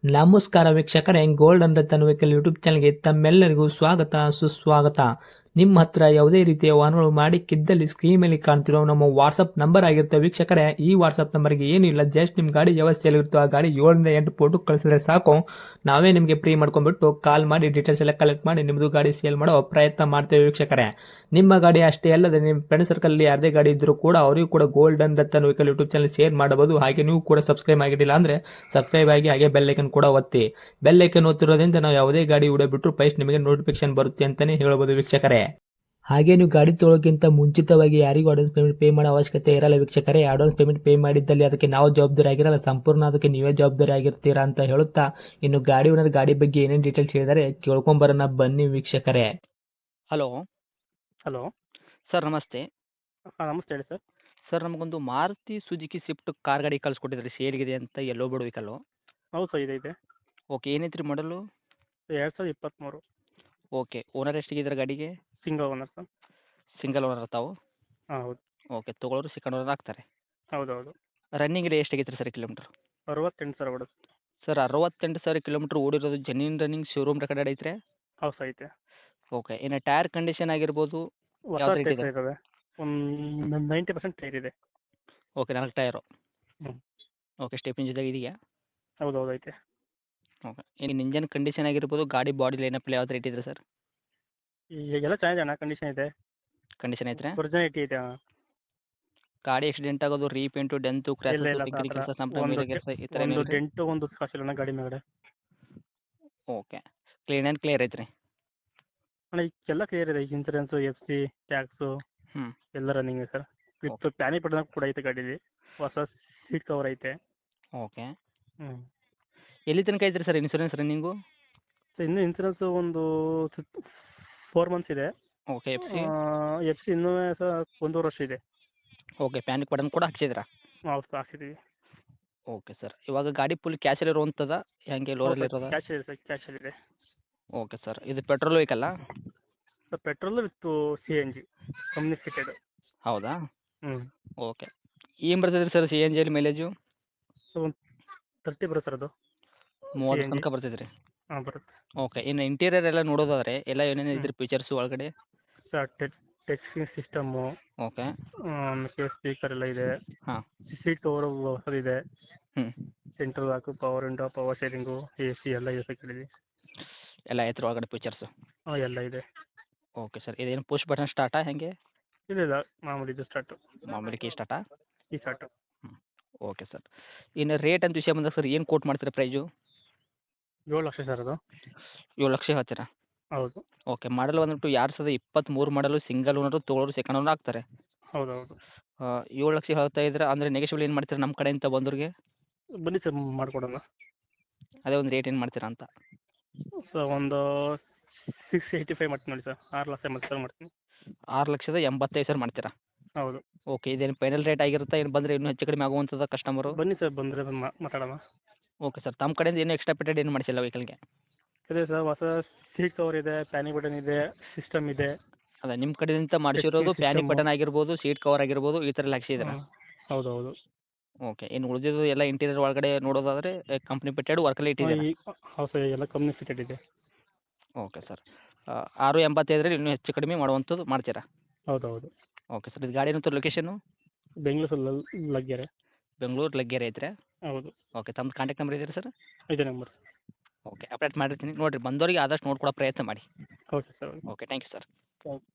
ನಮಸ್ಕಾರ ವೀಕ್ಷಕರೇ, golden Ratan vehicle YouTube ಚಾನಲ್ಗೆ ತಮ್ಮೆಲ್ಲರಿಗೂ ಸ್ವಾಗತ ಸುಸ್ವಾಗತ. ನಿಮ್ಮ ಹತ್ರ ಯಾವುದೇ ರೀತಿಯ ವಾಹನಗಳು ಮಾಡಿಕ್ಕಿದ್ದಲ್ಲಿ ಸ್ಕ್ರೀನ್ ಮೇಲೆ ಕಾಣ್ತಿರೋ ನಮ್ಮ ವಾಟ್ಸಪ್ ನಂಬರ್ ಆಗಿರುತ್ತೆ ವೀಕ್ಷಕರೇ. ಈ ವಾಟ್ಸಪ್ ನಂಬರ್ಗೆ ಏನಿಲ್ಲ, ಜಸ್ಟ್ ನಿಮ್ಮ ಗಾಡಿ ವ್ಯವಸ್ಥೆಯಲ್ಲಿರುತ್ತೋ ಆ ಗಾಡಿ 7 ರಿಂದ 8 ಫೋಟೋ ಕಳಿಸಿದ್ರೆ ಸಾಕು, ನಾವೇ ನಿಮಗೆ ಫ್ರೀ ಮಾಡ್ಕೊಂಡ್ಬಿಟ್ಟು ಕಾಲ್ ಮಾಡಿ ಡೀಟೇಲ್ಸ್ ಎಲ್ಲ ಕಲೆಕ್ಟ್ ಮಾಡಿ ನಿಮ್ಮದು ಗಾಡಿ ಸೇಲ್ ಮಾಡೋ ಪ್ರಯತ್ನ ಮಾಡ್ತೇವೆ ವೀಕ್ಷಕರೇ. ನಿಮ್ಮ ಗಾಡಿ ಅಷ್ಟೇ ಅಲ್ಲದೆ ನಿಮ್ಮ ಫ್ರೆಂಡ್ ಸರ್ಕಲ್ ಯಾರದೇ ಗಾಡಿ ಇದ್ದರೂ ಕೂಡ ಅವರಿಗೂ ಕೂಡ golden Ratan vehicle YouTube channel share ಮಾಡಬಹುದು. ಹಾಗೆ ನೀವು ಕೂಡ ಸಬ್ಸ್ಕ್ರೈಬ್ ಆಗಿರಲಿಲ್ಲ ಅಂದರೆ ಸಬ್ಸ್ಕ್ರೈಬ್ ಆಗಿ ಹಾಗೆ ಬೆಲ್ ಐಕನ್ ಕೂಡ ಒತ್ತಿ. ಬೆಲ್ ಐಕನ್ ಒತ್ತಿರೋದ್ರಿಂದ ನಾವು ಯಾವುದೇ ಗಾಡಿ ವಿಡಿಯೋ ಬಿಟ್ಟರು ಫಸ್ಟ್ ನಿಮಗೆ ನೋಟಿಫಿಕೇಶನ್ ಬರುತ್ತೆ ಅಂತಲೇ ಹೇಳ್ಬೋದು ವೀಕ್ಷಕರೇ. ಹಾಗೆ ನೀವು ಗಾಡಿ ತೊಳೋಕ್ಕಿಂತ ಮುಂಚಿತವಾಗಿ ಯಾರಿಗೂ ಅಡ್ವಾನ್ಸ್ ಪೇಮೆಂಟ್ ಪೇ ಮಾಡೋ ಅವಶ್ಯಕತೆ ಇರಲ್ಲ ವೀಕ್ಷಕರೇ. ಅಡ್ವಾನ್ಸ್ ಪೇಮೆಂಟ್ ಪೇ ಮಾಡಿದ್ದಲ್ಲಿ ಅದಕ್ಕೆ ನಾವು ಜವಾಬ್ದಾರಿ ಆಗಿರಲ್ಲ, ಸಂಪೂರ್ಣ ಅದಕ್ಕೆ ನೀವೇ ಜವಾಬ್ದಾರಿ ಆಗಿರ್ತೀರಾ ಅಂತ ಹೇಳುತ್ತಾ, ಇನ್ನು ಗಾಡಿ ಓನರ್ ಗಾಡಿ ಬಗ್ಗೆ ಏನೇನು ಡೀಟೇಲ್ಸ್ ಹೇಳಿದರೆ ಕೇಳ್ಕೊಂಬರೋಣ ಬನ್ನಿ ವೀಕ್ಷಕರೇ. Hello hello. ಸರ್, ನಮಸ್ತೆ. ಹಾಂ, ನಮಸ್ತೆ ಹೇಳಿ ಸರ್. ಸರ್, ನಮಗೊಂದು ಮಾರುತಿ ಸುಜುಕಿ ಸ್ವಿಫ್ಟ್ ಕಾರ್ ಗಾಡಿ ಕಳಿಸ್ಕೊಟ್ಟಿದ್ರಿ, ಸೇಲ್ಗಿದೆ ಅಂತ, ಎಲ್ಲೋ ಬೋರ್ಡ್ ವೆಹಿಕಲ್ಲು. ಹೌದು ಸರ್, ಇದೆ. ಓಕೆ, ಏನೈತ್ರಿ ಮಾಡಲು? 2023. ಓಕೆ, ಓನರ್ ಎಷ್ಟಿಗಿದ್ರೆ ಗಾಡಿಗೆ? Single owner sir. Single owner ತಾವು? ಹಾಂ, ಹೌದು. ಓಕೆ, ತೊಗೊಳೋರು ಸೆಕೆಂಡ್ ಓನರ್ ಆಗ್ತಾರೆ. ಹೌದು. ರನ್ನಿಂಗ್ ಡೇ ಎಷ್ಟಾಗೈತ್ರಿ ಸರ್ ಕಿಲೋಮೀಟ್ರ್? 68 ಸರ್ ಹೊಡೆದು. ಸರ್, 68,000 ಕಿಲೋಮೀಟ್ರ್ ಓಡಿರೋದು ಜೆನ್ಯೂನ್ ರನ್ನಿಂಗ್ ಶೋರೂಮ್ ರೆಕಾರ್ಡ್ ಐತ್ರಿ? ಹೌದು ಸರ್, ಐತೆ. ಓಕೆ, ಇನ್ನು ಟೈರ್ ಕಂಡೀಷನ್ ಆಗಿರ್ಬೋದು ಹೊಸ ಯಾವ ರೇಟ್ ಟೈರ್ ಇದೆ? ಇದ್ದಾವೆ. ಒಂದು 90% ಟೈರ್ ಇದೆ. Okay, 4 tyre. ಹ್ಞೂ. ಓಕೆ, ಸ್ಟೆಪ್ನಿ ಜೊತೆಗೆ ಇದೆಯಾ? ಹೌದು, ಐತೆ. ಓಕೆ, ಇನ್ನು ಇಂಜನ್ ಕಂಡೀಷನ್ ಆಗಿರ್ಬೋದು, ಗಾಡಿ ಬಾಡಿ ಲೈನಪ್ ಯಾವ ರೇಟ್ ಇದೆ ಸರ್? ಎಲ್ಲ ಚೆನ್ನಾಗಿದೆ ಅಣ್ಣ, ಕಂಡೀಷನ್ ಇದೆ. ಕಂಡೀಷನ್ ಐತ್ರಿ? ಒರಿಜಿನಾಲಿಟಿ ಇದೆ ಅಣ್ಣ. ಗಾಡಿ ಆಕ್ಸಿಡೆಂಟ್ ಆಗೋದು, ರೀಪೇಂಟು, ಡೆಂತು, ಇಲ್ಲ ಕ್ರ್ಯಾಚಸ್, ಇಲ್ಲ ಪಿಂಕರಿ ಸರ್, ಕೆಲಸ, ಸಂಪೂರ್ಣ ಒಂದು ಮೇಲೆ ಕೆಲಸ ಈ ಥರ ಒಂದು ಏನಿಲ್ಲ ರೀ? ಡೆಂಟು ಒಂದು ಸ್ಕಾಚ್ ಇಲ್ಲ ಗಾಡಿ ಮೇಗಡೆ. ಓಕೆ, ಕ್ಲೀನ್ ಆ್ಯಂಡ್ ಕ್ಲಿಯರ್ ಐತ್ರಿ? ಅಣ್ಣ ಎಲ್ಲ ಕ್ಲಿಯರ್ ಇದೆ. ಇನ್ಸೂರೆನ್ಸು, FC, ಟ್ಯಾಕ್ಸು ಹ್ಞೂ. ಎಲ್ಲ ರನ್ನಿಂಗ್ ಇದೆ ಸರ್. ವಿತ್ ಪ್ಯಾನಿಕ್ ಬಟನ್ ಕೂಡ ಐತೆ ಗಾಡೀಲಿ. ಹೊಸ ಸೀಟ್ ಕವರ್ ಐತೆ. ಓಕೆ, ಹ್ಞೂ. ಎಲ್ಲಿ ತನಕ ಐತ್ರಿ ಸರ್ ಇನ್ಸೂರೆನ್ಸ್ ರನ್ನಿಂಗು? ಸೊ ಇನ್ನು ಇನ್ಸೂರೆನ್ಸು ಒಂದು 4 ಮಂತ್ಸ್ ಇದೆ. ಓಕೆ, FC ಇನ್ನೂ ಸಹ 1.5 ವರ್ಷ ಇದೆ. ಓಕೆ, ಪ್ಯಾನಿಕ್ ಬಟನ್ ಕೂಡ ಹಾಕ್ಸಿದ್ರಾ? ಹೌದು ಸರ್, ಹಾಕ್ಸಿದ್ದೀವಿ. ಓಕೆ ಸರ್, ಇವಾಗ ಗಾಡಿ ಫುಲ್ ಕ್ಯಾಶಲ್ಲಿ ಇರುವಂಥದ್ದು ಹೆಂಗೆ, ಲೋನಲ್ಲಿ ಇರೋದ? ಕ್ಯಾಶ್ ಇದೆ ಸರ್, ಕ್ಯಾಶಲ್ಲಿದೆ. ಓಕೆ ಸರ್, ಇದು ಪೆಟ್ರೋಲ್ ವೆಹಿಕಲ್ಲ? Sir, petrol with CNG company fitted. ಹೌದಾ? ಹ್ಞೂ. ಓಕೆ, ಏನು ಬರ್ತದೆ ಸರ್ CNGಯಲ್ಲಿ ಮೈಲೇಜು? ಸೊ ಒಂದು 30 ಬರುತ್ತೆ ಸರ್ ಅದು. 30 CNG. ತನಕ ಬರ್ತೈತೆ ರೀ? ಹಾಂ, ಬರುತ್ತೆ. ಓಕೆ, ಇನ್ನು ಇಂಟೀರಿಯರ್ ಎಲ್ಲ ನೋಡೋದಾದ್ರೆ ಎಲ್ಲ ಏನೇನು ಇದ್ರಿ ಫೀಚರ್ಸು ಒಳಗಡೆ? Sir, touch screen system, okay. ಮತ್ತು ಸ್ಪೀಕರ್ ಎಲ್ಲ ಇದೆ. ಹಾಂ. ಸೀಟ್ ಕವರು ಹೊಸದಿದೆ. ಹ್ಞೂ. Central lock, power window, power steering, AC ಎಲ್ಲ ಇದೆ ಕಡೆಯಲ್ಲಿ. ಎಲ್ಲ ಐತ್ರಿ ಒಳಗಡೆ ಫೀಚರ್ಸು? ಹಾಂ, ಎಲ್ಲ ಇದೆ. ಓಕೆ ಸರ್, ಇದೇನು ಪುಷ್ ಬಟನ್ ಸ್ಟಾರ್ಟಾ ಹೆಂಗೆ? ಇಲ್ಲ ಮಾಮೂಲಿ ಇದು ಸ್ಟಾರ್ಟು. ಮಾಮೂಲಿ ಕೀ ಸ್ಟಾರ್ಟಾ? ಈ ಸ್ಟಾರ್ಟು. ಹ್ಞೂ. ಓಕೆ ಸರ್, ಇನ್ನು ರೇಟ್ ಅಂತ ವಿಷಯ ಬಂದಾಗ ಸರ್ ಏನು ಕೋಟ್ ಮಾಡ್ತೀರಾ ಪ್ರೈಜು? 7 ಲಕ್ಷ ಸರ್ ಅದು. 7 ಲಕ್ಷ ಹೇಳ್ತೀರಾ? ಹೌದು. ಓಕೆ, ಮಾಡಲ್ ಬಂದ್ಬಿಟ್ಟು 2023 ಮಾಡಲು, ಸಿಂಗಲ್ ಓನರು, ತೊಗೊಳೋರು ಸೆಕೆಂಡ್ ಓನರ್ ಆಗ್ತಾರೆ. ಹೌದು. 7 ಲಕ್ಷ ಹೇಳ್ತಾ ಇದ್ರೆ ಅಂದರೆ ನೆಗೆಶ್ಯಬಲ್ ಏನು ಮಾಡ್ತೀರಾ ನಮ್ಮ ಕಡೆಯಿಂದ ಬಂದವ್ರಿಗೆ? ಬನ್ನಿ ಸರ್, ಮಾಡಿಕೊಡೋಣ. ಅದೇ ಒಂದು ರೇಟ್ ಏನು ಮಾಡ್ತೀರಾ ಅಂತ? ಸರ್, ಒಂದು 685 ಮಾಡ್ತೀನಿ ನೋಡಿ ಸರ್. 6,80,000 ಮಾಡ್ತೀನಿ. 6,85,000 ಮಾಡ್ತೀರಾ? ಹೌದು. ಓಕೆ, ಇದೇನು ಫೈನಲ್ ರೇಟ್ ಆಗಿರುತ್ತಾ, ಏನು ಬಂದರೆ ಇನ್ನೂ ಹೆಚ್ಚು ಕಡಿಮೆ ಆಗುವಂಥದ್ದು ಕಸ್ಟಮರು? ಬನ್ನಿ ಸರ್, ಬಂದರೆ ಮಾತಾಡೋಣ. ಓಕೆ ಸರ್, ತಮ್ಮ ಕಡೆಯಿಂದ ಏನು ಎಕ್ಸ್ಟ್ರಾ ಪೇಟೆಡ್ ಏನು ಮಾಡಿಸಿಲ್ಲ ವೆಹಿಕಲ್ಗೆ? ಅದೇ ಸರ್, ಹೊಸ ಸೀಟ್ ಕವರ್ ಇದೆ, ಪ್ಯಾನಿಕ್ ಬಟನ್ ಇದೆ, ಸಿಸ್ಟಮ್ ಇದೆ. ಅದೇ ನಿಮ್ಮ ಕಡೆಯಿಂದ ಮಾಡಿಸಿರೋದು ಪ್ಯಾನಿಕ್ ಬಟನ್ ಆಗಿರ್ಬೋದು, ಸೀಟ್ ಕವರ್ ಆಗಿರ್ಬೋದು, ಈ ಥರ ಎಲ್ಲ ಹಾಕ್ಸಿದ್ದೀರಾ? ಹೌದು. ಓಕೆ, ಇನ್ನು ಉಳಿದಿದ್ದು ಎಲ್ಲ ಇಂಟೀರಿಯರ್ ಒಳಗಡೆ ನೋಡೋದಾದರೆ ಕಂಪ್ನಿ ಪೆಟ್ಟೆಡ್ ವರ್ಕಲ್ಲಿ ಇಟ್ಟಿದ್ದೀರಾ? ಹೌದು ಸರ್, ಎಲ್ಲ ಕಂಪ್ನಿ ಫಿಟೆಡ್ ಇದೆ. ಓಕೆ ಸರ್, 6,85,000 ಇನ್ನೂ ಹೆಚ್ಚು ಕಡಿಮೆ ಮಾಡುವಂಥದ್ದು ಮಾಡ್ತೀರಾ? ಹೌದು. ಓಕೆ ಸರ್, ಇದು ಗಾಡಿ ಏನಂತ ಲೊಕೇಶನು? ಬೆಂಗಳೂರು ಲಗ್ಗೆರೆ. ಬೆಂಗಳೂರು ಲಗ್ಗೆರೆ ಐತ್ರಿ? ಹೌದು. ಓಕೆ, ತಮ್ಮ ಕಾಂಟ್ಯಾಕ್ಟ್ ನಂಬರ್ ಇದೆಯಾ ಸರ್? ಇದೇ ನಂಬರ್. ಓಕೆ, ಅಪ್ಡೇಟ್ ಮಾಡಿರ್ತೀನಿ ನೋಡಿರಿ, ಬಂದವರಿಗೆ ಆದಷ್ಟು ನೋಡ್ಕೊಡೋ ಪ್ರಯತ್ನ ಮಾಡಿ. Okay sir. Okay, thank you sir. Thank you.